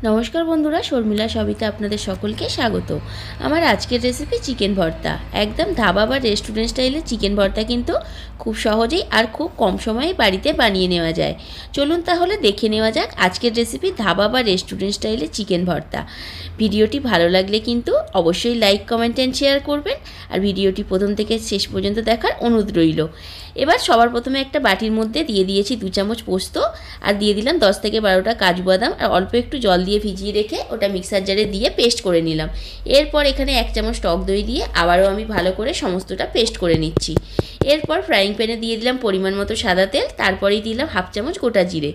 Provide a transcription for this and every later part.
নমস্কার বন্ধুরা, শর্মিলা সবিতা আপনাদের সকলকে স্বাগত। আমার আজকের রেসিপি চিকেন ভর্তা। একদম ধাবা বা রেস্টুরেন্ট স্টাইলে চিকেন ভর্তা কিন্তু খুব সহজেই আর খুব কম সময়ে বাড়িতে বানিয়ে নেওয়া যায়। চলুন তাহলে দেখে নেওয়া যাক আজকের রেসিপি ধাবা বা রেস্টুরেন্ট স্টাইলে চিকেন ভর্তা। ভিডিওটি ভালো লাগলে কিন্তু অবশ্যই লাইক, কমেন্ট অ্যান্ড শেয়ার করবেন। আর ভিডিওটি প্রথম থেকে শেষ পর্যন্ত দেখার অনুরোধ রইল। এবার সবার প্রথমে একটা বাটির মধ্যে দিয়ে দিয়েছি 2 চামচ পোস্ত, আর দিয়ে দিলাম 10 থেকে 12টা কাজু বাদাম, আর অল্প একটু জল দিয়ে ভিজিয়ে রেখে ওটা মিক্সার জারে দিয়ে পেস্ট করে নিলাম। এরপর এখানে 1 চামচ টক দই দিয়ে আবারও আমি ভালো করে সমস্তটা পেস্ট করে নিচ্ছি। এরপর ফ্রাইং প্যানে দিয়ে দিলাম পরিমাণ মতো সাদা তেল, তারপরেই দিলাম 1/2 চামচ গোটা জিরে।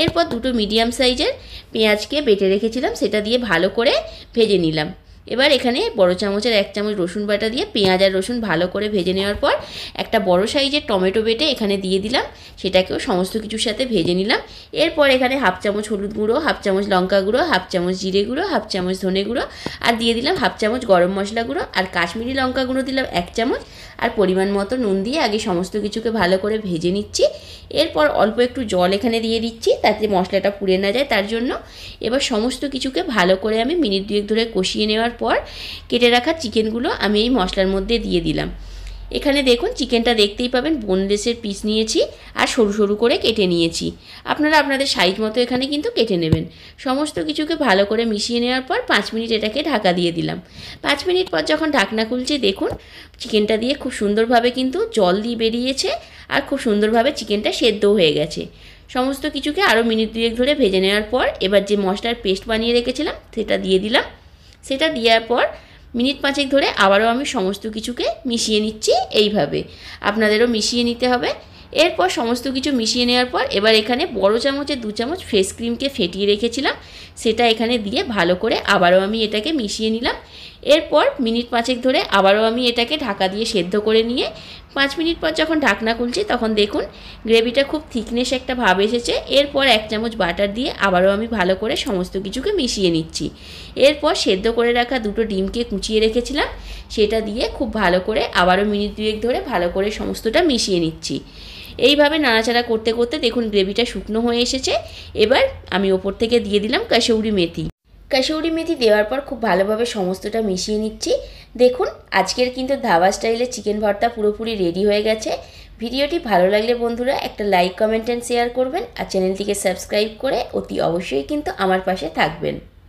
এরপর 2টো মিডিয়াম সাইজের পেঁয়াজকে বেটে রেখেছিলাম, সেটা দিয়ে ভালো করে ভেজে নিলাম। এবার এখানে বড় চামচের 1 চামচ রসুন বাটা দিয়ে পেঁয়াজ আর রসুন ভালো করে ভেজে নেওয়ার পর একটা বড় সাইজের টমেটো বেটে এখানে দিয়ে দিলাম, সেটাকেও সমস্ত কিছুর সাথে ভেজে নিলাম। এরপর এখানে 1/2 চামচ হলুদ গুঁড়ো, 1/2 চামচ লঙ্কা গুঁড়ো, 1/2 চামচ জিরে গুঁড়ো, 1/2 চামচ ধনে গুঁড়ো, আর দিয়ে দিলাম 1/2 চামচ গরম মশলা গুঁড়ো, আর কাশ্মীরি লঙ্কা গুঁড়ো দিলাম 1 চামচ, আর পরিমাণ মতো নুন দিয়ে আগে সমস্ত কিছুকে ভালো করে ভেজে নিচ্ছি। এরপর অল্প একটু জল এখানে দিয়ে দিচ্ছি, তাতে মশলাটা পুড়ে না যায় তার জন্য। এবার সমস্ত কিছুকে ভালো করে আমি মিনিট 2 ধরে কষিয়ে নেওয়ার পর কেটে রাখা চিকেনগুলো আমি এই মশলার মধ্যে দিয়ে দিলাম। এখানে দেখুন চিকেনটা দেখতেই পাবেন বোনলেসের পিস নিয়েছি আর সরু সরু করে কেটে নিয়েছি। আপনারা আপনাদের সাইজ মতো এখানে কিন্তু কেটে নেবেন। সমস্ত কিছুকে ভালো করে মিশিয়ে নেওয়ার পর 5 মিনিট এটাকে ঢাকা দিয়ে দিলাম। 5 মিনিট পর যখন ঢাকনা খুলছি, দেখুন চিকেনটা দিয়ে খুব সুন্দরভাবে কিন্তু জল দিয়ে বেরিয়েছে, আর খুব সুন্দরভাবে চিকেনটা সেদ্ধও হয়ে গেছে। সমস্ত কিছুকে আরও মিনিট 2 ধরে ভেজে নেওয়ার পর এবার যে মশলার পেস্ট বানিয়ে রেখেছিলাম সেটা দিয়ে দিলাম। সেটা দেওয়ার পর মিনিট 5 ধরে আবারও আমি সমস্ত কিছুকে মিশিয়ে নিচ্ছি। এইভাবে আপনাদেরও মিশিয়ে নিতে হবে। এরপর সমস্ত কিছু মিশিয়ে নেওয়ার পর এবার এখানে বড় চামচে 2 চামচ ফ্রেশ ক্রিমকে ফেটিয়ে রেখেছিলাম, সেটা এখানে দিয়ে ভালো করে আবারও আমি এটাকে মিশিয়ে নিলাম। এরপর মিনিট 5 ধরে আবারও আমি এটাকে ঢাকা দিয়ে সেদ্ধ করে নিয়ে 5 মিনিট পর যখন ঢাকনা খুলছি, তখন দেখুন গ্রেভিটা খুব থিকনেস একটা ভাব এসেছে। এরপর 1 চামচ বাটার দিয়ে আবারও আমি ভালো করে সমস্ত কিছুকে মিশিয়ে নিচ্ছি। এরপর সেদ্ধ করে রাখা 2টো ডিমকে কুচিয়ে রেখেছিলাম, সেটা দিয়ে খুব ভালো করে আবারও মিনিট 2 ধরে ভালো করে সমস্তটা মিশিয়ে নিচ্ছি। এইভাবে নাড়াচাড়া করতে করতে দেখুন গ্রেভিটা শুকনো হয়ে এসেছে। এবার আমি ওপর থেকে দিয়ে দিলাম কাসুরি মেথি। কাসুরি মেথি দেওয়ার পর খুব ভালোভাবে সমস্তটা মিশিয়ে নিচ্ছি। দেখুন আজকের কিন্তু ধাবা স্টাইলে চিকেন ভর্তা পুরোপুরি রেডি হয়ে গেছে। ভিডিওটি ভালো লাগলে বন্ধুরা একটা লাইক, কমেন্ট অ্যান্ড শেয়ার করবেন, আর চ্যানেলটিকে সাবস্ক্রাইব করে অতি অবশ্যই কিন্তু আমার পাশে থাকবেন।